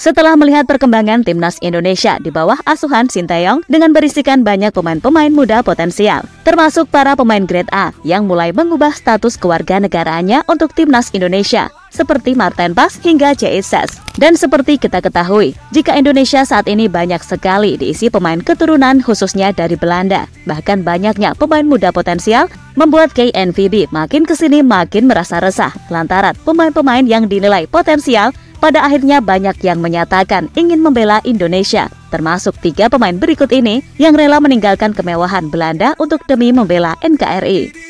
Setelah melihat perkembangan timnas Indonesia di bawah asuhan Sinteyong dengan berisikan banyak pemain-pemain muda potensial, termasuk para pemain grade A yang mulai mengubah status kewarganegaraannya untuk timnas Indonesia, seperti Marten Pas hingga Jaitzes. Dan seperti kita ketahui, jika Indonesia saat ini banyak sekali diisi pemain keturunan khususnya dari Belanda, bahkan banyaknya pemain muda potensial membuat KNVB makin kesini makin merasa resah lantaran pemain-pemain yang dinilai potensial pada akhirnya banyak yang menyatakan ingin membela Indonesia, termasuk 3 pemain berikut ini yang rela meninggalkan kemewahan Belanda untuk demi membela NKRI.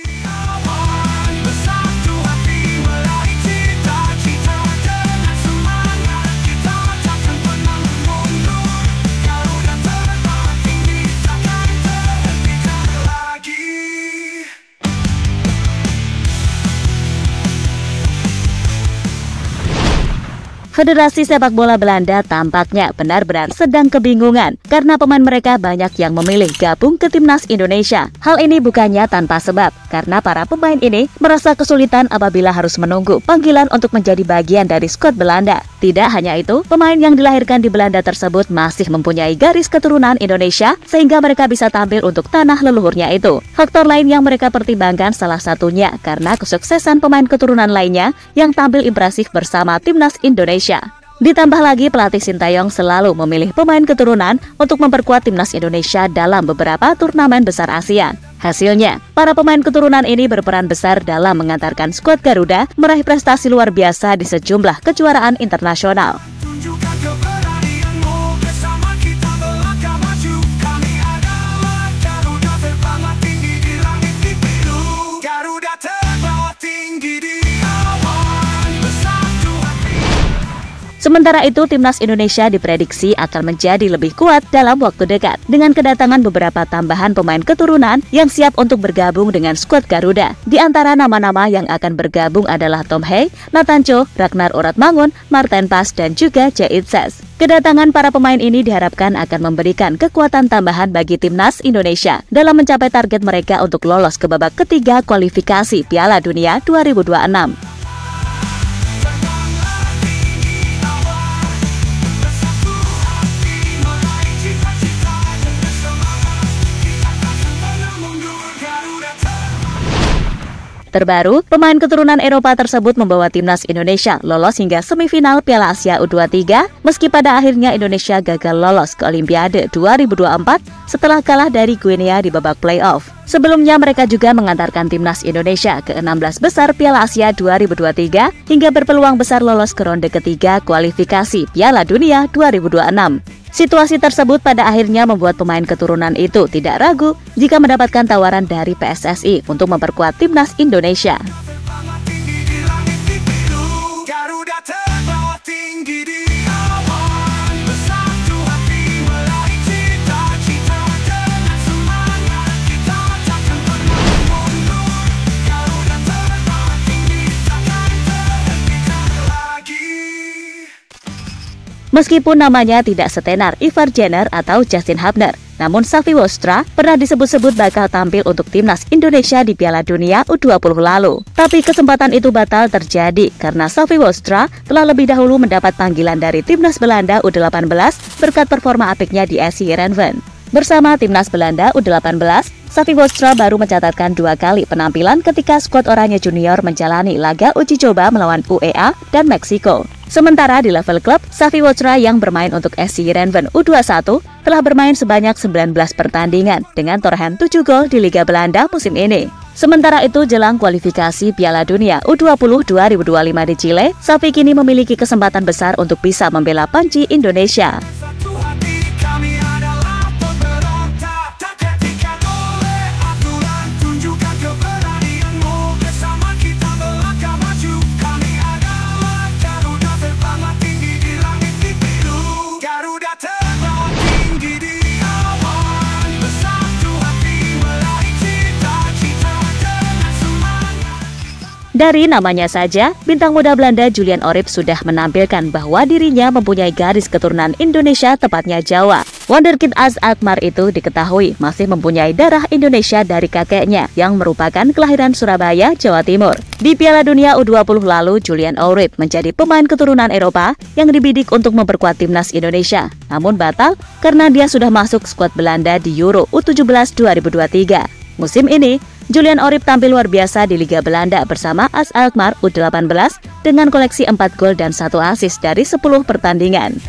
Federasi Sepak Bola Belanda tampaknya benar-benar sedang kebingungan karena pemain mereka banyak yang memilih gabung ke timnas Indonesia. Hal ini bukannya tanpa sebab, karena para pemain ini merasa kesulitan apabila harus menunggu panggilan untuk menjadi bagian dari skuad Belanda. Tidak hanya itu, pemain yang dilahirkan di Belanda tersebut masih mempunyai garis keturunan Indonesia sehingga mereka bisa tampil untuk tanah leluhurnya itu. Faktor lain yang mereka pertimbangkan salah satunya karena kesuksesan pemain keturunan lainnya yang tampil impresif bersama timnas Indonesia. Ditambah lagi pelatih Sinteyong selalu memilih pemain keturunan untuk memperkuat timnas Indonesia dalam beberapa turnamen besar Asia. Hasilnya, para pemain keturunan ini berperan besar dalam mengantarkan skuad Garuda meraih prestasi luar biasa di sejumlah kejuaraan internasional. Sementara itu, timnas Indonesia diprediksi akan menjadi lebih kuat dalam waktu dekat dengan kedatangan beberapa tambahan pemain keturunan yang siap untuk bergabung dengan skuad Garuda. Di antara nama-nama yang akan bergabung adalah Tom Hey, Nathan Cho, Ragnar Oratmangun, Marten Pas, dan juga Jaitzes. Kedatangan para pemain ini diharapkan akan memberikan kekuatan tambahan bagi timnas Indonesia dalam mencapai target mereka untuk lolos ke babak ketiga kualifikasi Piala Dunia 2026. Terbaru, pemain keturunan Eropa tersebut membawa timnas Indonesia lolos hingga semifinal Piala Asia U23, meski pada akhirnya Indonesia gagal lolos ke Olimpiade 2024 setelah kalah dari Guinea di babak playoff. Sebelumnya mereka juga mengantarkan timnas Indonesia ke 16 besar Piala Asia 2023 hingga berpeluang besar lolos ke ronde ketiga kualifikasi Piala Dunia 2026. Situasi tersebut pada akhirnya membuat pemain keturunan itu tidak ragu jika mendapatkan tawaran dari PSSI untuk memperkuat timnas Indonesia. Meskipun namanya tidak setenar Ivar Jenner atau Justin Hubner, namun Xavi Wostra pernah disebut-sebut bakal tampil untuk timnas Indonesia di Piala Dunia U20 lalu. Tapi kesempatan itu batal terjadi karena Xavi Wostra telah lebih dahulu mendapat panggilan dari timnas Belanda U18 berkat performa apiknya di SC Heerenveen. Bersama timnas Belanda U18, Xavi Wostra baru mencatatkan 2 kali penampilan ketika skuad Oranye Junior menjalani laga uji coba melawan UEA dan Meksiko. Sementara di level klub, Xavi Wostra yang bermain untuk SC Heerenveen U21 telah bermain sebanyak 19 pertandingan dengan torehan 7 gol di Liga Belanda musim ini. Sementara itu, jelang kualifikasi Piala Dunia U20 2025 di Chile, Xavi kini memiliki kesempatan besar untuk bisa membela panji Indonesia. Dari namanya saja, bintang muda Belanda Julian Orip sudah menampilkan bahwa dirinya mempunyai garis keturunan Indonesia, tepatnya Jawa. Wonderkid Az Alkmaar itu diketahui masih mempunyai darah Indonesia dari kakeknya yang merupakan kelahiran Surabaya, Jawa Timur. Di Piala Dunia U20 lalu, Julian Ourip menjadi pemain keturunan Eropa yang dibidik untuk memperkuat timnas Indonesia. Namun batal karena dia sudah masuk skuad Belanda di Euro U17 2023. Musim ini, Julian Ourip tampil luar biasa di Liga Belanda bersama AZ Alkmaar U18 dengan koleksi 4 gol dan 1 assist dari 10 pertandingan.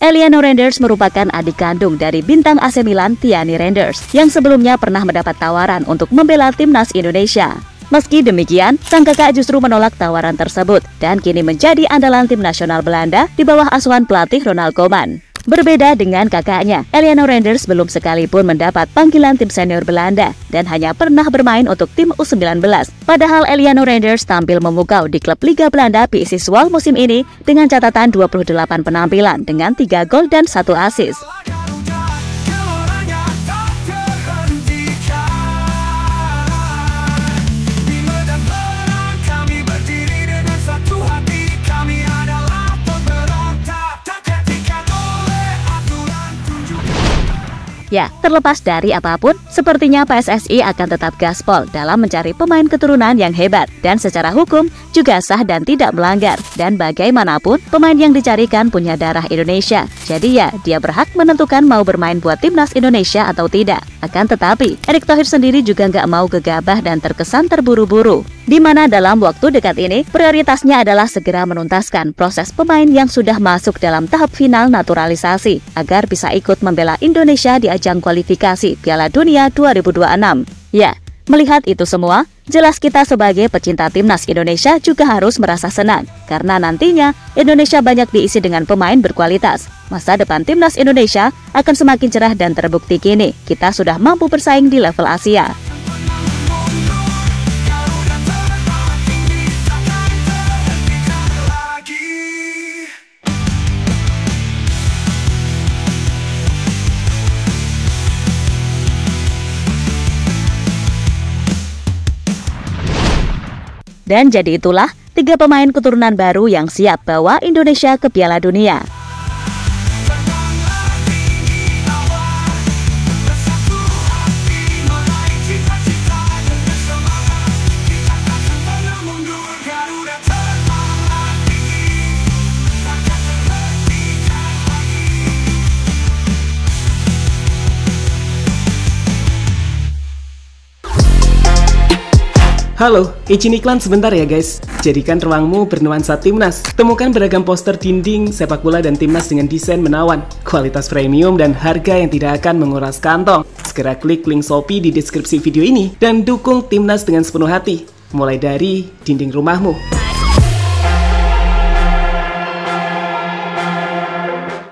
Eliano Renders merupakan adik kandung dari bintang AC Milan Tiani Renders yang sebelumnya pernah mendapat tawaran untuk membela timnas Indonesia. Meski demikian, sang kakak justru menolak tawaran tersebut dan kini menjadi andalan tim nasional Belanda di bawah asuhan pelatih Ronald Koeman. Berbeda dengan kakaknya, Eliano Renders belum sekalipun mendapat panggilan tim senior Belanda dan hanya pernah bermain untuk tim U19. Padahal Eliano Renders tampil memukau di klub Liga Belanda PSV Zwolle musim ini dengan catatan 28 penampilan dengan 3 gol dan 1 assist. Ya, terlepas dari apapun, sepertinya PSSI akan tetap gaspol dalam mencari pemain keturunan yang hebat dan secara hukum juga sah dan tidak melanggar. Dan bagaimanapun, pemain yang dicarikan punya darah Indonesia. Jadi ya, dia berhak menentukan mau bermain buat timnas Indonesia atau tidak. Akan tetapi, Erick Thohir sendiri juga nggak mau gegabah dan terkesan terburu-buru. Di mana dalam waktu dekat ini, prioritasnya adalah segera menuntaskan proses pemain yang sudah masuk dalam tahap final naturalisasi agar bisa ikut membela Indonesia di ajang kualifikasi Piala Dunia 2026. Ya, melihat itu semua, jelas kita sebagai pecinta timnas Indonesia juga harus merasa senang karena nantinya Indonesia banyak diisi dengan pemain berkualitas. Masa depan timnas Indonesia akan semakin cerah dan terbukti kini kita sudah mampu bersaing di level Asia. Dan jadi itulah 3 pemain keturunan baru yang siap bawa Indonesia ke Piala Dunia. Halo, izin iklan sebentar ya guys. Jadikan ruangmu bernuansa timnas. Temukan beragam poster dinding, sepak bola dan timnas dengan desain menawan, kualitas premium dan harga yang tidak akan menguras kantong. Segera klik link Shopee di deskripsi video ini dan dukung timnas dengan sepenuh hati. Mulai dari dinding rumahmu.